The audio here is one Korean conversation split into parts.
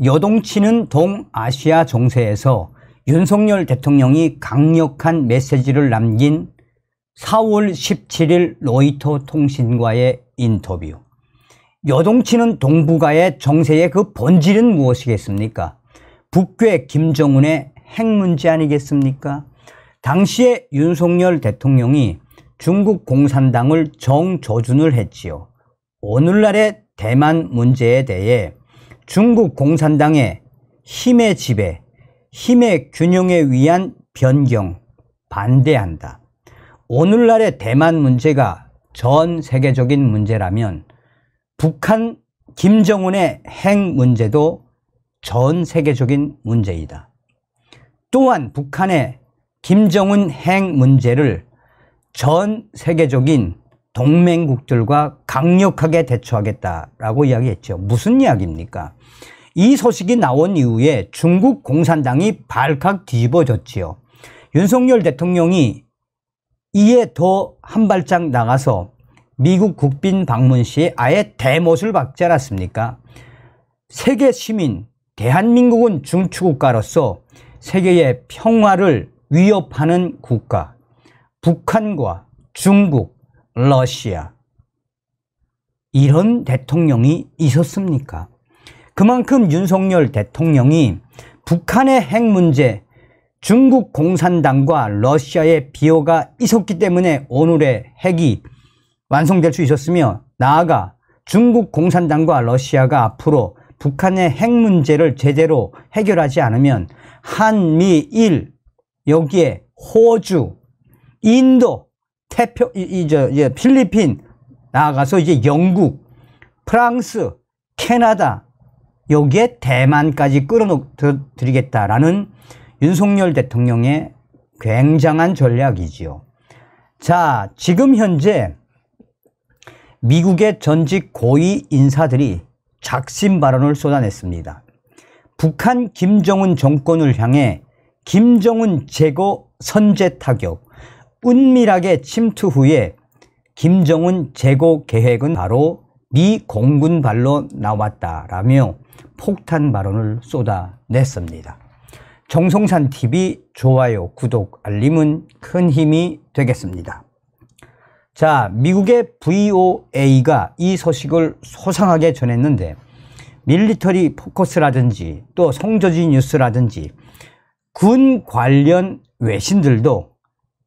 여동치는 동아시아 정세에서 윤석열 대통령이 강력한 메시지를 남긴 4월 17일 로이터 통신과의 인터뷰. 여동치는 동북아의 정세의 그 본질은 무엇이겠습니까? 북괴 김정은의 핵 문제 아니겠습니까? 당시에 윤석열 대통령이 중국 공산당을 정조준을 했지요. 오늘날의 대만 문제에 대해 중국 공산당의 힘의 지배, 힘의 균형에 위한 변경, 반대한다. 오늘날의 대만 문제가 전 세계적인 문제라면 북한 김정은의 핵 문제도 전 세계적인 문제이다. 또한 북한의 김정은 핵 문제를 전 세계적인 동맹국들과 강력하게 대처하겠다라고 이야기했죠. 무슨 이야기입니까? 이 소식이 나온 이후에 중국 공산당이 발칵 뒤집어졌지요. 윤석열 대통령이 이에 더 한 발짝 나가서 미국 국빈 방문 시에 아예 대못을 박지 않았습니까? 세계 시민, 대한민국은 중추국가로서 세계의 평화를 위협하는 국가, 북한과 중국, 러시아, 이런 대통령이 있었습니까? 그만큼 윤석열 대통령이 북한의 핵 문제, 중국 공산당과 러시아의 비호가 있었기 때문에 오늘의 핵이 완성될 수 있었으며, 나아가 중국 공산당과 러시아가 앞으로 북한의 핵 문제를 제대로 해결하지 않으면 한미일, 여기에 호주, 인도, 필리핀, 나아가서 이제 영국, 프랑스, 캐나다, 여기에 대만까지 끌어들이겠다라는 윤석열 대통령의 굉장한 전략이지요. 자, 지금 현재 미국의 전직 고위 인사들이 작심 발언을 쏟아냈습니다. 북한 김정은 정권을 향해 김정은 제거 선제 타격, 은밀하게 침투 후에 김정은 제거 계획은 바로 미 공군 발로 나왔다라며 폭탄 발언을 쏟아냈습니다. 정성산TV 좋아요, 구독, 알림은 큰 힘이 되겠습니다. 자, 미국의 VOA가 이 소식을 소상하게 전했는데, 밀리터리 포커스라든지 또 송저지 뉴스라든지 군 관련 외신들도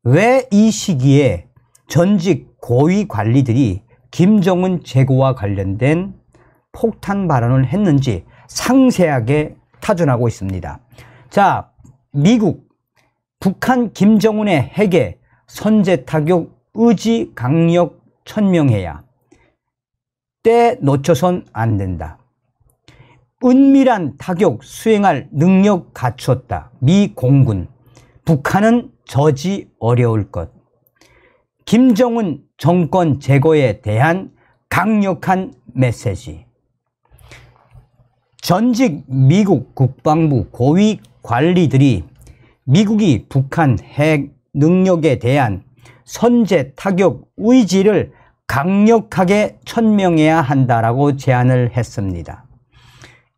왜 이 시기에 전직 고위 관리들이 김정은 제거와 관련된 폭탄 발언을 했는지 상세하게 타전하고 있습니다. 자, 미국, 북한 김정은의 핵에 선제 타격 의지 강력 천명해야, 때 놓쳐선 안 된다. 은밀한 타격 수행할 능력 갖추었다. 미 공군, 북한은 저지 어려울 것. 김정은 정권 제거에 대한 강력한 메시지. 전직 미국 국방부 고위 관리들이 미국이 북한 핵 능력에 대한 선제 타격 의지를 강력하게 천명해야 한다라고 제안을 했습니다.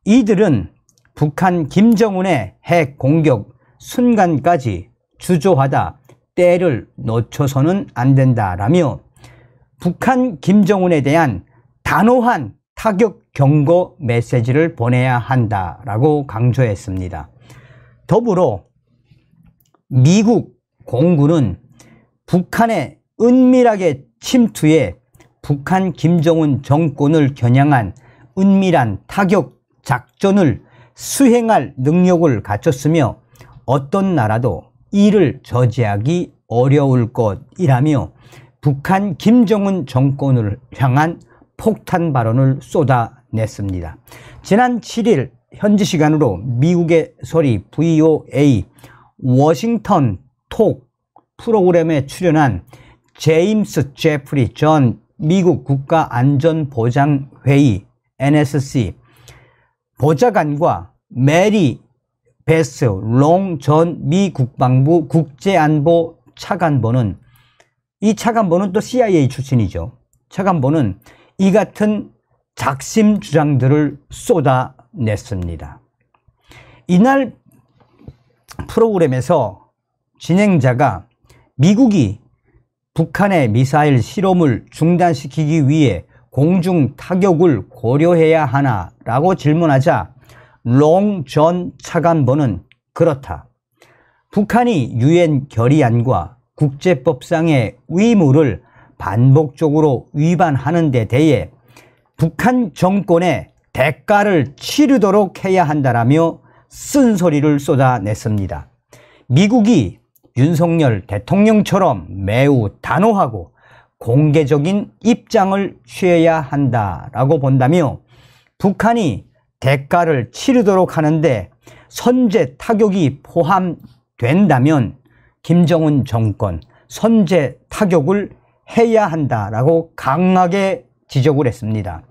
이들은 북한 김정은의 핵 공격 순간까지 주저하다 때를 놓쳐서는 안 된다라며 북한 김정은에 대한 단호한 타격 경고 메시지를 보내야 한다라고 강조했습니다. 더불어 미국 공군은 북한의 은밀하게 침투해 북한 김정은 정권을 겨냥한 은밀한 타격 작전을 수행할 능력을 갖췄으며 어떤 나라도 이를 저지하기 어려울 것이라며 북한 김정은 정권을 향한 폭탄 발언을 쏟아냈습니다. 지난 7일 현지 시간으로 미국의 소리 VOA 워싱턴 톡 프로그램에 출연한 제임스 제프리 전 미국 국가안전보장회의 NSC 보좌관과 메리 베스 롱 전 미 국방부 국제안보 차관보는, 이 차관보는 또 CIA 출신이죠. 차관보는 이 같은 작심 주장들을 냈습니다. 이날 프로그램에서 진행자가 미국이 북한의 미사일 실험을 중단시키기 위해 공중 타격을 고려해야 하나 라고 질문하자 롱 전 차관보는 그렇다. 북한이 유엔 결의안과 국제법상의 의무를 반복적으로 위반하는 데 대해 북한 정권에 대가를 치르도록 해야 한다라며 쓴소리를 쏟아냈습니다. 미국이 윤석열 대통령처럼 매우 단호하고 공개적인 입장을 취해야 한다라고 본다며 북한이 대가를 치르도록 하는데 선제 타격이 포함된다면 김정은 정권 선제 타격을 해야 한다라고 강하게 지적을 했습니다.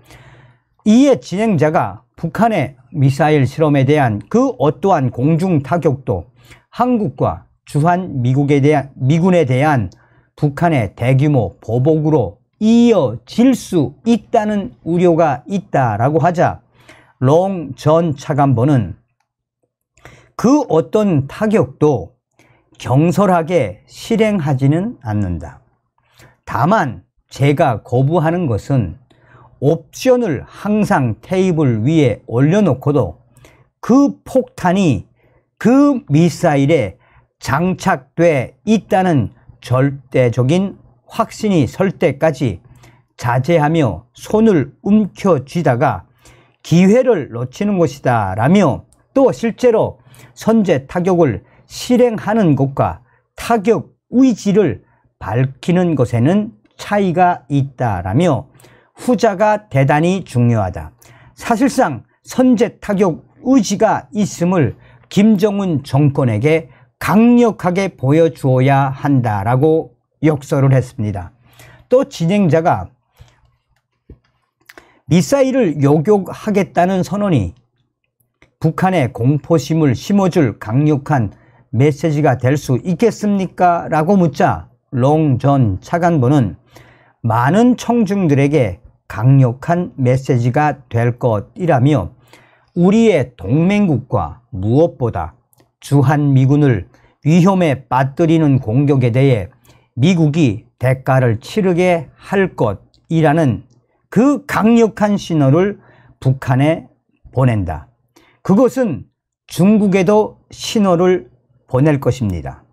이에 진행자가 북한의 미사일 실험에 대한 그 어떠한 공중 타격도 한국과 주한미군에 대한 북한의 대규모 보복으로 이어질 수 있다는 우려가 있다라고 하자 롱 전 차관보는 그 어떤 타격도 경솔하게 실행하지는 않는다. 다만 제가 거부하는 것은 옵션을 항상 테이블 위에 올려놓고도 그 폭탄이 그 미사일에 장착돼 있다는 절대적인 확신이 설 때까지 자제하며 손을 움켜쥐다가 기회를 놓치는 것이다 라며 또 실제로 선제 타격을 실행하는 것과 타격 의지를 밝히는 것에는 차이가 있다라며 후자가 대단히 중요하다. 사실상 선제 타격 의지가 있음을 김정은 정권에게 강력하게 보여주어야 한다라고 역설을 했습니다. 또 진행자가 미사일을 요격하겠다는 선언이 북한의 공포심을 심어줄 강력한 메시지가 될 수 있겠습니까? 라고 묻자 롱 전 차관보는 많은 청중들에게 강력한 메시지가 될 것이라며 우리의 동맹국과 무엇보다 주한미군을 위험에 빠뜨리는 공격에 대해 미국이 대가를 치르게 할 것이라는 그 강력한 신호를 북한에 보낸다. 그것은 중국에도 신호를 보낼 것입니다.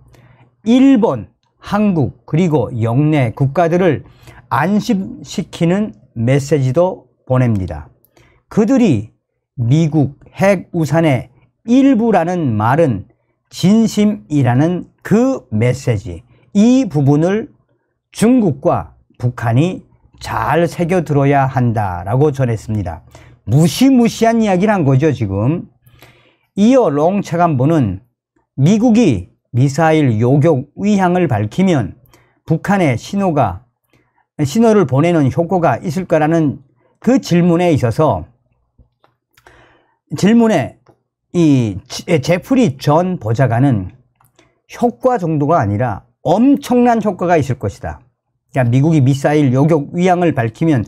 일본, 한국 그리고 영내 국가들을 안심시키는 메시지도 보냅니다. 그들이 미국 핵 우산의 일부라는 말은 진심이라는 그 메시지, 이 부분을 중국과 북한이 잘 새겨들어야 한다라고 전했습니다. 무시무시한 이야기를 한 거죠, 지금. 이어 롱 차관보는 미국이 미사일 요격 의향을 밝히면 북한의 신호를 보내는 효과가 있을 거라는 그 질문에 있어서 질문에 이 제프리 전 보좌관은 효과 정도가 아니라 엄청난 효과가 있을 것이다. 그러니까 미국이 미사일 요격 의향을 밝히면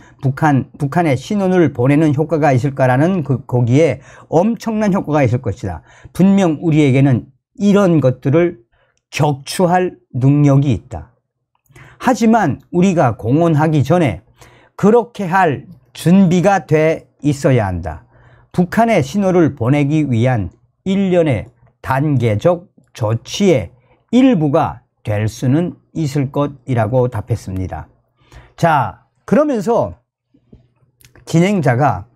북한의 신호를 보내는 효과가 있을 거라는 거기에 엄청난 효과가 있을 것이다. 분명 우리에게는 이런 것들을 격추할 능력이 있다. 하지만 우리가 공언하기 전에 그렇게 할 준비가 돼 있어야 한다. 북한의 신호를 보내기 위한 일련의 단계적 조치의 일부가 될 수는 있을 것이라고 답했습니다. 자, 그러면서 진행자가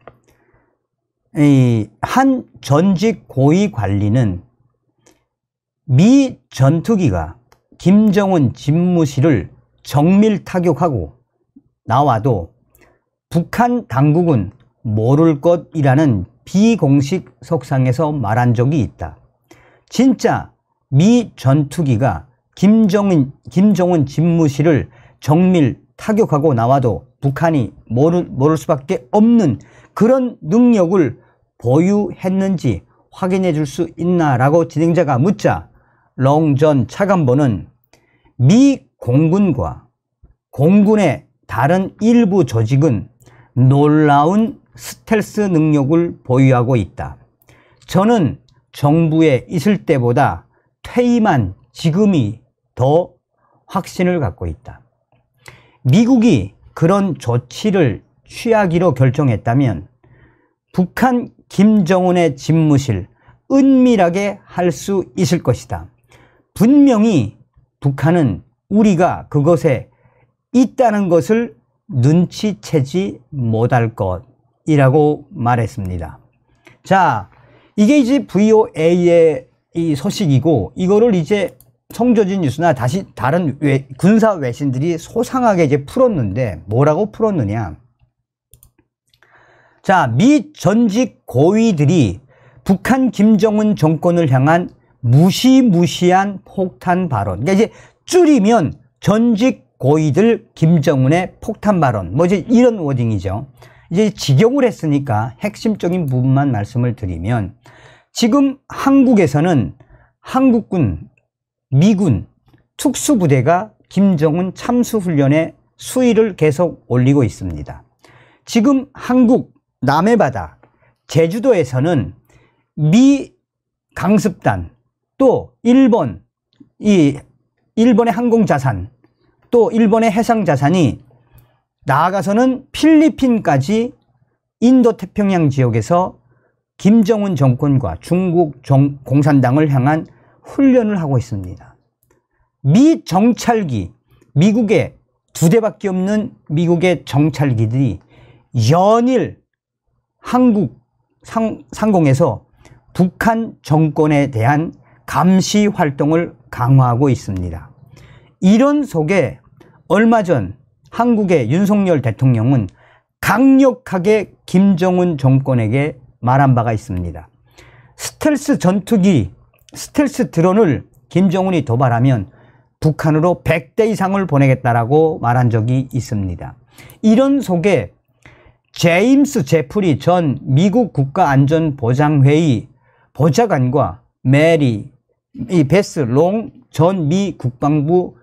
한 전직 고위 관리는 미 전투기가 김정은 집무실을 정밀 타격하고 나와도 북한 당국은 모를 것이라는 비공식 석상에서 말한 적이 있다. 진짜 미 전투기가 김정은 집무실을 정밀 타격하고 나와도 북한이 모를 수밖에 없는 그런 능력을 보유했는지 확인해 줄 수 있나라고 진행자가 묻자 롱 전 차관보는 미 공군과 공군의 다른 일부 조직은 놀라운 스텔스 능력을 보유하고 있다. 저는 정부에 있을 때보다 퇴임한 지금이 더 확신을 갖고 있다. 미국이 그런 조치를 취하기로 결정했다면 북한 김정은의 집무실 은밀하게 할 수 있을 것이다. 분명히 북한은 우리가 그것에 있다는 것을 눈치채지 못할 것이라고 말했습니다. 자, 이게 이제 VOA의 이 소식이고, 이거를 이제 송조진 뉴스나 다시 다른 군사 외신들이 소상하게 이제 풀었는데, 뭐라고 풀었느냐. 자, 미 전직 고위들이 북한 김정은 정권을 향한 무시무시한 폭탄 발언. 그러니까 이제 줄이면 전직 고위들 김정은의 폭탄 발언. 뭐 이제 이런 워딩이죠. 이제 직역을 했으니까 핵심적인 부분만 말씀을 드리면, 지금 한국에서는 한국군, 미군, 특수부대가 김정은 참수훈련의 수위를 계속 올리고 있습니다. 지금 한국 남해바다, 제주도에서는 미 강습단, 또 일본의 항공자산, 또 일본의 해상자산이 나아가서는 필리핀까지 인도태평양 지역에서 김정은 정권과 중국 공산당을 향한 훈련을 하고 있습니다. 미 정찰기, 미국에 2대밖에 없는 미국의 정찰기들이 연일 한국 상공에서 북한 정권에 대한 감시 활동을 강화하고 있습니다. 이런 속에 얼마 전 한국의 윤석열 대통령은 강력하게 김정은 정권에게 말한 바가 있습니다. 스텔스 전투기, 스텔스 드론을 김정은이 도발하면 북한으로 100대 이상을 보내겠다라고 말한 적이 있습니다. 이런 속에 제임스 제프리 전 미국 국가안전보장회의 보좌관과 메리 베스 롱 전 미 국방부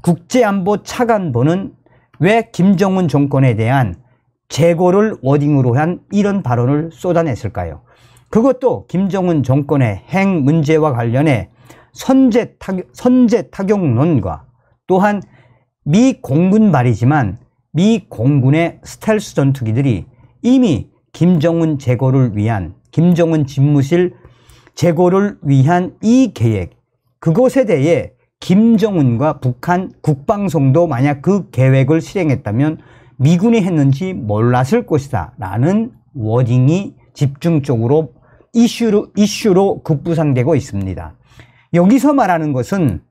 국제안보 차관보는 왜 김정은 정권에 대한 재고를 워딩으로 한 이런 발언을 쏟아냈을까요? 그것도 김정은 정권의 핵 문제와 관련해 선제 타격론과 또한 미 공군 말이지만 미 공군의 스텔스 전투기들이 이미 김정은 제거를 위한, 김정은 집무실 제거를 위한 이 계획, 그것에 대해 김정은과 북한 국방성도 만약 그 계획을 실행했다면 미군이 했는지 몰랐을 것이다 라는 워딩이 집중적으로 이슈로 급부상되고 있습니다. 여기서 말하는 것은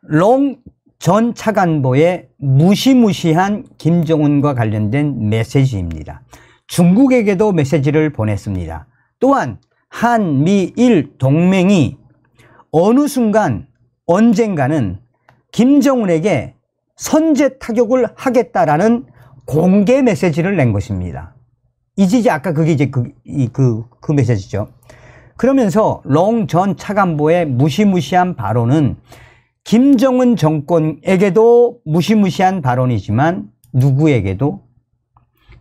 롱 전 차관보의 무시무시한 김정은과 관련된 메시지입니다. 중국에게도 메시지를 보냈습니다. 또한 한미일 동맹이 어느 순간 언젠가는 김정은에게 선제 타격을 하겠다라는 공개 메시지를 낸 것입니다. 이제 아까 그게 이제 그 메시지죠. 그러면서 롱 전 차관보의 무시무시한 발언은 김정은 정권에게도 무시무시한 발언이지만 누구에게도,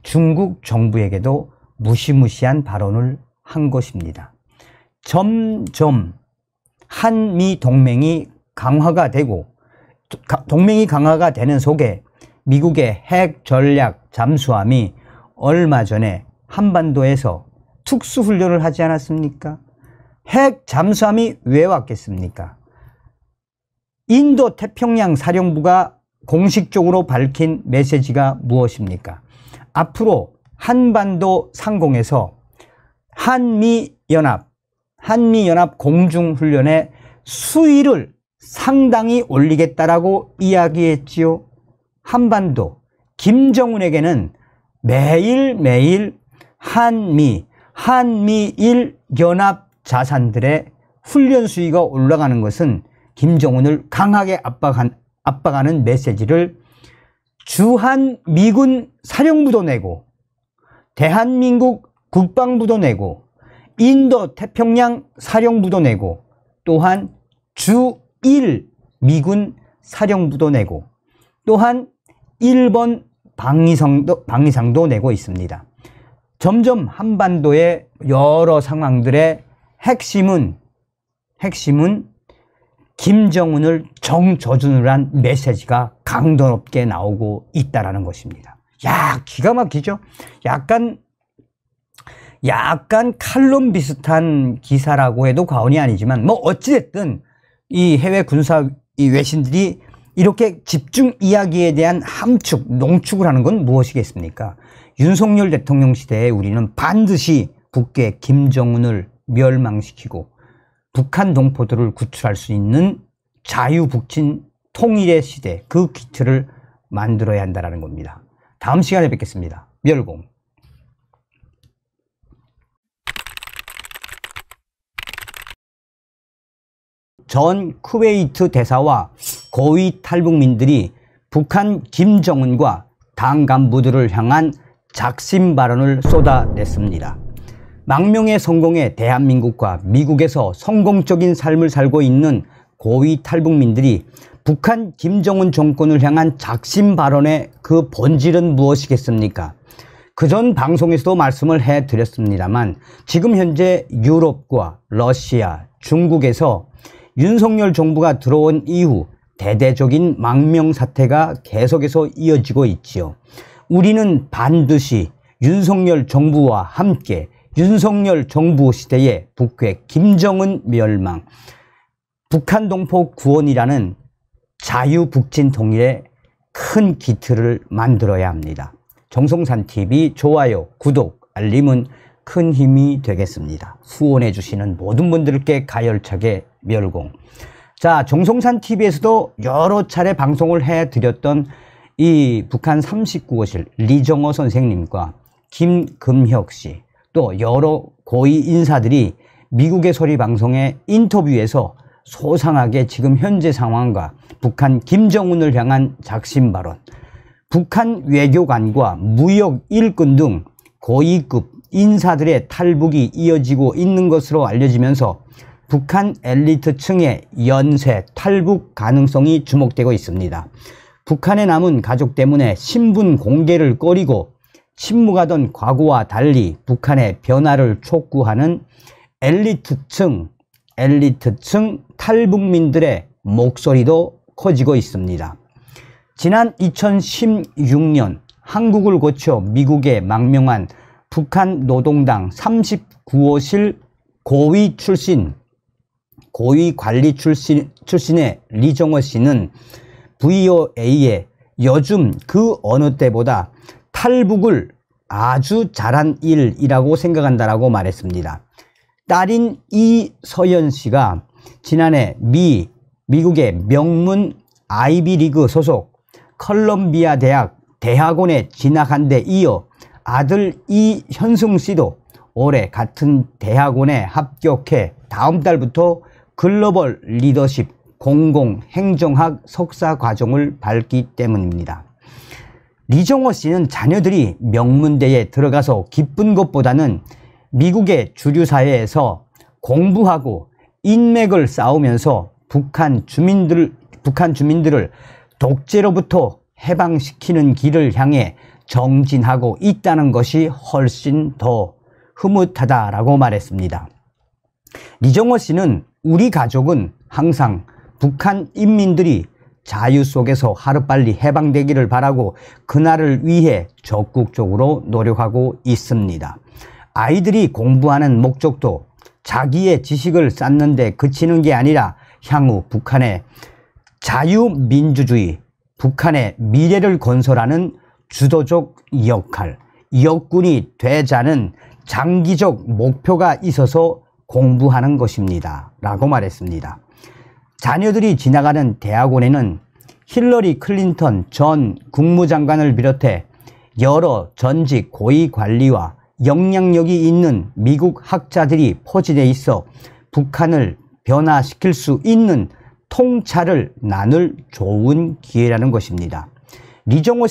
중국 정부에게도 무시무시한 발언을 한 것입니다. 점점 한미 동맹이 강화가 되고, 동맹이 강화가 되는 속에 미국의 핵 전략 잠수함이 얼마 전에 한반도에서 특수훈련을 하지 않았습니까? 핵 잠수함이 왜 왔겠습니까? 인도 태평양 사령부가 공식적으로 밝힌 메시지가 무엇입니까? 앞으로 한반도 상공에서 한미연합 공중훈련의 수위를 상당히 올리겠다라고 이야기했지요. 한반도, 김정은에게는 매일매일 한미일 연합 자산들의 훈련 수위가 올라가는 것은 김정은을 강하게 압박하는 메시지를 주한 미군 사령부도 내고, 대한민국 국방부도 내고, 인도 태평양 사령부도 내고, 또한 주1 미군 사령부도 내고, 또한 일본 방위상도 내고 있습니다. 점점 한반도의 여러 상황들의 핵심은 김정은을 정조준으로 한 메시지가 강도 높게 나오고 있다라는 것입니다. 야, 기가 막히죠? 약간 칼럼 비슷한 기사라고 해도 과언이 아니지만 뭐 어찌됐든 이 해외 군사 이 외신들이 이렇게 집중 이야기에 대한 함축, 농축을 하는 건 무엇이겠습니까? 윤석열 대통령 시대에 우리는 반드시 북괴 김정은을 멸망시키고 북한 동포들을 구출할 수 있는 자유북진 통일의 시대, 그 기틀을 만들어야 한다는 겁니다. 다음 시간에 뵙겠습니다. 멸공. 전 쿠웨이트 대사와 고위 탈북민들이 북한 김정은과 당 간부들을 향한 작심 발언을 쏟아냈습니다. 망명의 성공에 대한민국과 미국에서 성공적인 삶을 살고 있는 고위 탈북민들이 북한 김정은 정권을 향한 작심 발언의 그 본질은 무엇이겠습니까? 그전 방송에서도 말씀을 해드렸습니다만 지금 현재 유럽과 러시아, 중국에서 윤석열 정부가 들어온 이후 대대적인 망명 사태가 계속해서 이어지고 있지요. 우리는 반드시 윤석열 정부와 함께 윤석열 정부 시대의 북괴 김정은 멸망, 북한 동포 구원이라는 자유북진 통일의 큰 기틀을 만들어야 합니다. 정성산TV 좋아요, 구독, 알림은 큰 힘이 되겠습니다. 후원해 주시는 모든 분들께 가열차게 멸공. 자, 정성산TV에서도 여러 차례 방송을 해드렸던 이 북한 39호실 리정호 선생님과 김금혁 씨, 또 여러 고위 인사들이 미국의 소리 방송의 인터뷰에서 소상하게 지금 현재 상황과 북한 김정은을 향한 작심 발언, 북한 외교관과 무역 일꾼 등 고위급 인사들의 탈북이 이어지고 있는 것으로 알려지면서 북한 엘리트층의 연쇄 탈북 가능성이 주목되고 있습니다. 북한에 남은 가족 때문에 신분 공개를 꺼리고 침묵하던 과거와 달리 북한의 변화를 촉구하는 엘리트층 탈북민들의 목소리도 커지고 있습니다. 지난 2016년 한국을 거쳐 미국에 망명한 북한 노동당 39호실 고위 관리 출신의 리정호 씨는 VOA에 요즘 그 어느 때보다 탈북을 아주 잘한 일이라고 생각한다라고 말했습니다. 딸인 이서연 씨가 지난해 미국의 명문 아이비리그 소속 컬럼비아 대학 대학원에 진학한 데 이어 아들 이현승 씨도 올해 같은 대학원에 합격해 다음 달부터 글로벌 리더십 공공행정학 석사 과정을 밟기 때문입니다. 리정호 씨는 자녀들이 명문대에 들어가서 기쁜 것보다는 미국의 주류 사회에서 공부하고 인맥을 쌓으면서 북한 주민들을 독재로부터 해방시키는 길을 향해 정진하고 있다는 것이 훨씬 더 흐뭇하다라고 말했습니다. 리정호 씨는 우리 가족은 항상 북한 인민들이 자유 속에서 하루빨리 해방되기를 바라고 그날을 위해 적극적으로 노력하고 있습니다. 아이들이 공부하는 목적도 자기의 지식을 쌓는 데 그치는 게 아니라 향후 북한의 자유민주주의, 북한의 미래를 건설하는 주도적 역할, 역군이 되자는 장기적 목표가 있어서 공부하는 것입니다. 라고 말했습니다. 자녀들이 지나가는 대학원에는 힐러리 클린턴 전 국무장관을 비롯해 여러 전직 고위 관리와 영향력이 있는 미국 학자들이 포진해 있어 북한을 변화시킬 수 있는 통찰을 나눌 좋은 기회라는 것입니다. 리정호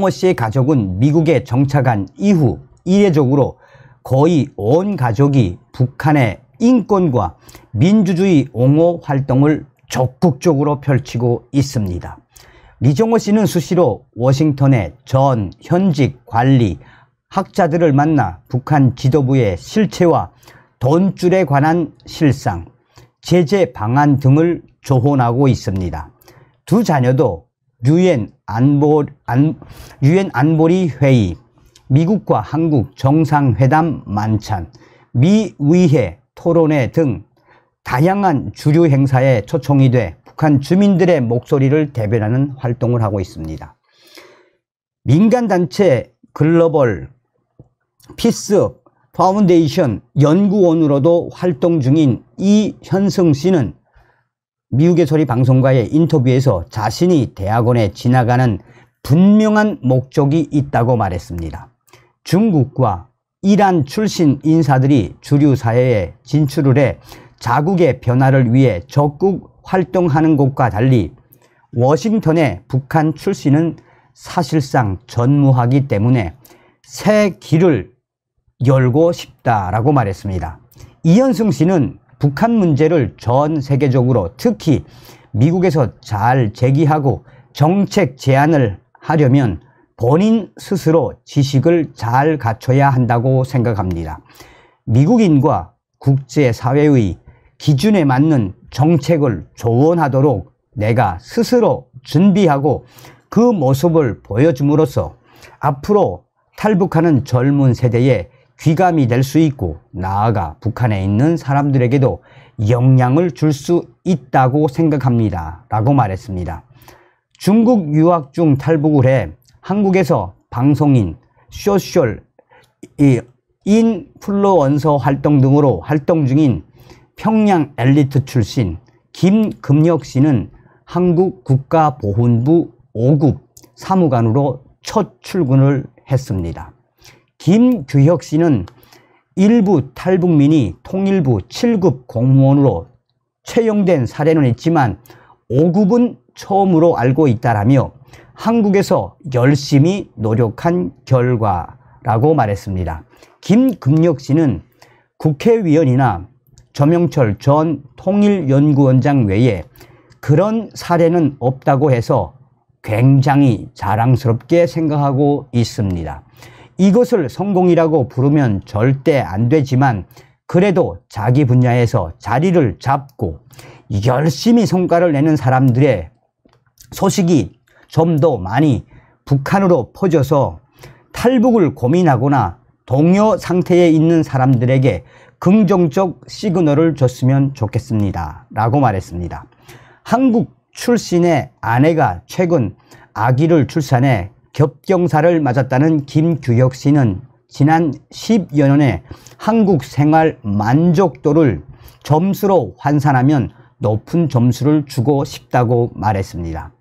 씨의 가족은 미국에 정착한 이후 이례적으로 거의 온 가족이 북한의 인권과 민주주의 옹호 활동을 적극적으로 펼치고 있습니다. 리정호 씨는 수시로 워싱턴의 전 현직 관리 학자들을 만나 북한 지도부의 실체와 돈줄에 관한 실상, 제재 방안 등을 조언하고 있습니다. 두 자녀도 유엔 안보리 회의, 미국과 한국 정상회담 만찬, 미의회 토론회 등 다양한 주류 행사에 초청이 돼 북한 주민들의 목소리를 대변하는 활동을 하고 있습니다. 민간단체 글로벌 피스 파운데이션 연구원으로도 활동 중인 이현승 씨는 미국의 소리 방송과의 인터뷰에서 자신이 대학원에 진학하는 분명한 목적이 있다고 말했습니다. 중국과 이란 출신 인사들이 주류 사회에 진출을 해 자국의 변화를 위해 적극 활동하는 것과 달리 워싱턴의 북한 출신은 사실상 전무하기 때문에 새 길을 열고 싶다라고 말했습니다. 이현승 씨는 북한 문제를 전 세계적으로 특히 미국에서 잘 제기하고 정책 제안을 하려면 본인 스스로 지식을 잘 갖춰야 한다고 생각합니다. 미국인과 국제사회의 기준에 맞는 정책을 조언하도록 내가 스스로 준비하고 그 모습을 보여줌으로써 앞으로 탈북하는 젊은 세대에 귀감이 될 수 있고 나아가 북한에 있는 사람들에게도 영향을 줄 수 있다고 생각합니다. 라고 말했습니다. 중국 유학 중 탈북을 해 한국에서 방송인, 소셜 인플루언서 활동 등으로 활동 중인 평양 엘리트 출신 김금혁 씨는 한국 국가보훈부 5급 사무관으로 첫 출근을 했습니다. 김규혁 씨는 일부 탈북민이 통일부 7급 공무원으로 채용된 사례는 있지만 5급은 처음으로 알고 있다라며 한국에서 열심히 노력한 결과라고 말했습니다. 김금혁 씨는 국회의원이나 조명철 전 통일연구원장 외에 그런 사례는 없다고 해서 굉장히 자랑스럽게 생각하고 있습니다. 이것을 성공이라고 부르면 절대 안 되지만 그래도 자기 분야에서 자리를 잡고 열심히 성과를 내는 사람들의 소식이 좀 더 많이 북한으로 퍼져서 탈북을 고민하거나 동요 상태에 있는 사람들에게 긍정적 시그널을 줬으면 좋겠습니다. 라고 말했습니다. 한국 출신의 아내가 최근 아기를 출산해 겹경사를 맞았다는 김규혁 씨는 지난 10여 년의 한국 생활 만족도를 점수로 환산하면 높은 점수를 주고 싶다고 말했습니다.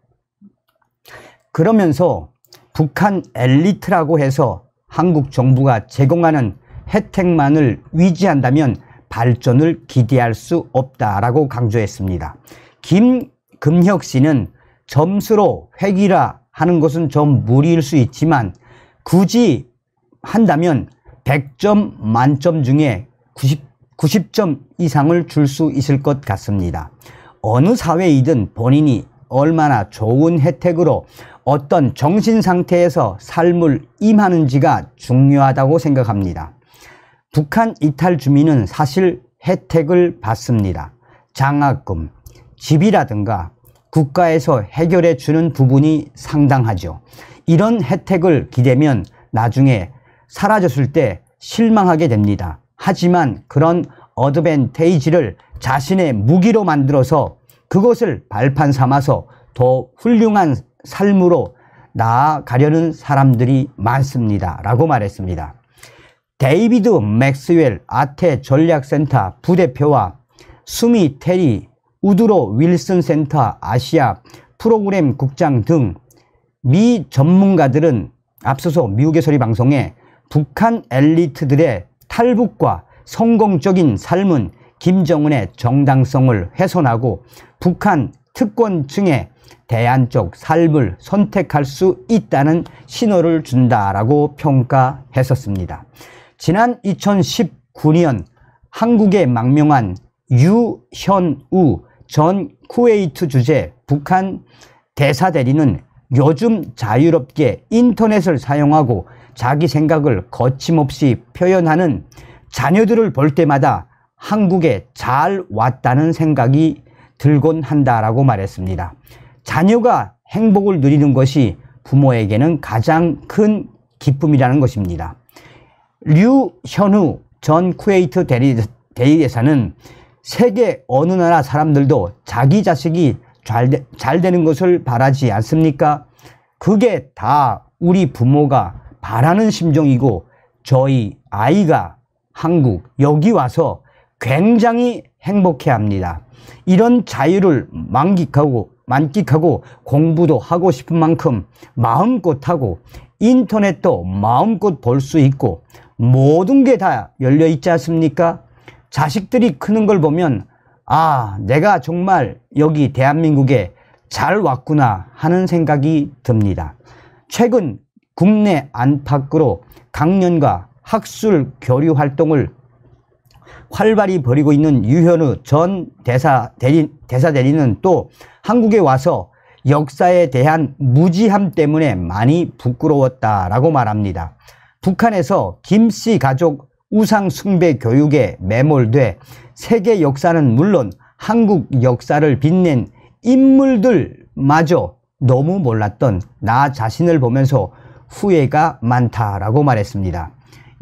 그러면서 북한 엘리트라고 해서 한국 정부가 제공하는 혜택만을 위지한다면 발전을 기대할 수 없다라고 강조했습니다. 김금혁 씨는 점수로 획일화 하는 것은 좀 무리일 수 있지만 굳이 한다면 100점 만점 중에 90점 이상을 줄 수 있을 것 같습니다. 어느 사회이든 본인이 얼마나 좋은 혜택으로 어떤 정신 상태에서 삶을 임하는지가 중요하다고 생각합니다. 북한 이탈 주민은 사실 혜택을 받습니다. 장학금, 집이라든가 국가에서 해결해 주는 부분이 상당하죠. 이런 혜택을 기대면 나중에 사라졌을 때 실망하게 됩니다. 하지만 그런 어드밴테이지를 자신의 무기로 만들어서 그것을 발판 삼아서 더 훌륭한 삶으로 나아가려는 사람들이 많습니다. 라고 말했습니다. 데이비드 맥스웰 아태 전략센터 부대표와 수미 테리 우드로 윌슨 센터 아시아 프로그램 국장 등 미 전문가들은 앞서서 미국의 소리 방송에 북한 엘리트들의 탈북과 성공적인 삶은 김정은의 정당성을 훼손하고 북한 특권층의 대안적 삶을 선택할 수 있다는 신호를 준다라고 평가했었습니다. 지난 2019년 한국에 망명한 유현우 전 쿠웨이트 주재 북한 대사대리는 요즘 자유롭게 인터넷을 사용하고 자기 생각을 거침없이 표현하는 자녀들을 볼 때마다 한국에 잘 왔다는 생각이 들곤 한다라고 말했습니다. 자녀가 행복을 누리는 것이 부모에게는 가장 큰 기쁨이라는 것입니다. 류현우 전 쿠웨이트 대리대사는 세계 어느 나라 사람들도 자기 자식이 잘 되는 것을 바라지 않습니까? 그게 다 우리 부모가 바라는 심정이고 저희 아이가 한국 여기 와서 굉장히 행복해합니다. 이런 자유를 만끽하고 공부도 하고 싶은 만큼 마음껏 하고 인터넷도 마음껏 볼 수 있고 모든 게 다 열려 있지 않습니까? 자식들이 크는 걸 보면 아, 내가 정말 여기 대한민국에 잘 왔구나 하는 생각이 듭니다. 최근 국내 안팎으로 강연과 학술 교류 활동을 활발히 벌이고 있는 유현우 전 대사대리는 또 한국에 와서 역사에 대한 무지함 때문에 많이 부끄러웠다라고 말합니다. 북한에서 김씨 가족 우상 숭배 교육에 매몰돼 세계 역사는 물론 한국 역사를 빛낸 인물들마저 너무 몰랐던 나 자신을 보면서 후회가 많다라고 말했습니다.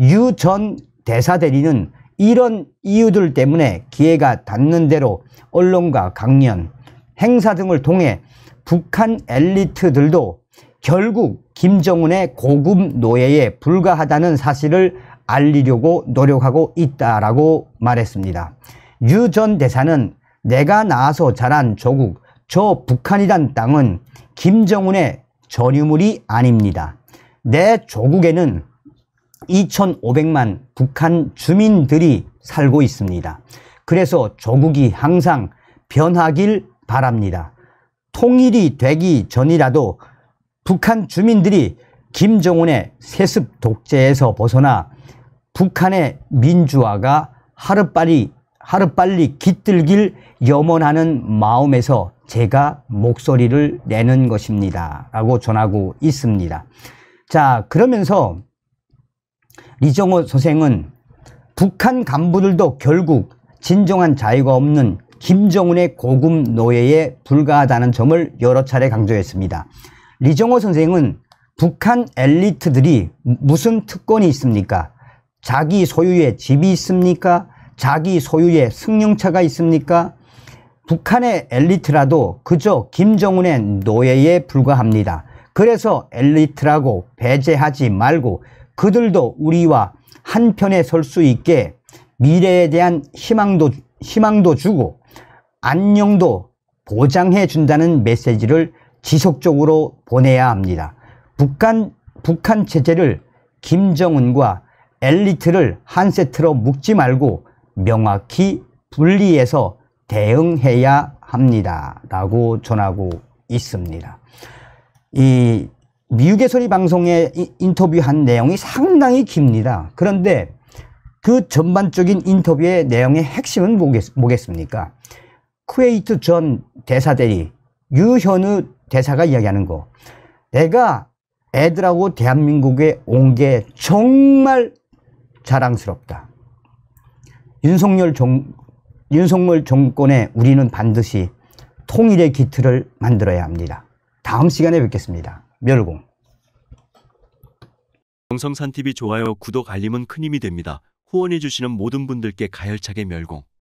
유 전 대사대리는 이런 이유들 때문에 기회가 닿는 대로 언론과 강연, 행사 등을 통해 북한 엘리트들도 결국 김정은의 고급 노예에 불과하다는 사실을 알리려고 노력하고 있다라고 말했습니다. 유 전 대사는 내가 낳아서 자란 조국, 저 북한이란 땅은 김정은의 전유물이 아닙니다. 내 조국에는 2,500만 북한 주민들이 살고 있습니다. 그래서 조국이 항상 변하길 바랍니다. 통일이 되기 전이라도 북한 주민들이 김정은의 세습 독재에서 벗어나 북한의 민주화가 하루빨리 깃들길 염원하는 마음에서 제가 목소리를 내는 것입니다. 라고 전하고 있습니다. 자, 그러면서 리정호 선생은 북한 간부들도 결국 진정한 자유가 없는 김정은의 고급 노예에 불과하다는 점을 여러 차례 강조했습니다. 리정호 선생은 북한 엘리트들이 무슨 특권이 있습니까? 자기 소유의 집이 있습니까? 자기 소유의 승용차가 있습니까? 북한의 엘리트라도 그저 김정은의 노예에 불과합니다. 그래서 엘리트라고 배제하지 말고 그들도 우리와 한편에 설 수 있게 미래에 대한 희망도 주고 안녕도 보장해 준다는 메시지를 지속적으로 보내야 합니다. 북한 체제를 김정은과 엘리트를 한 세트로 묶지 말고 명확히 분리해서 대응해야 합니다. 라고 전하고 있습니다. 이 미국의 소리 방송에 인터뷰한 내용이 상당히 깁니다. 그런데 그 전반적인 인터뷰의 내용의 핵심은 뭐겠습니까? 쿠웨이트 전 대사대리 유현우 대사가 이야기하는 거. 내가 애들하고 대한민국에 온 게 정말 자랑스럽다. 윤석열 정권에 우리는 반드시 통일의 기틀을 만들어야 합니다. 다음 시간에 뵙겠습니다. 멸공. 정성산TV 좋아요, 구독, 알림은 큰 힘이 됩니다. 후원해 주시는 모든 분들께 가열차게 멸공.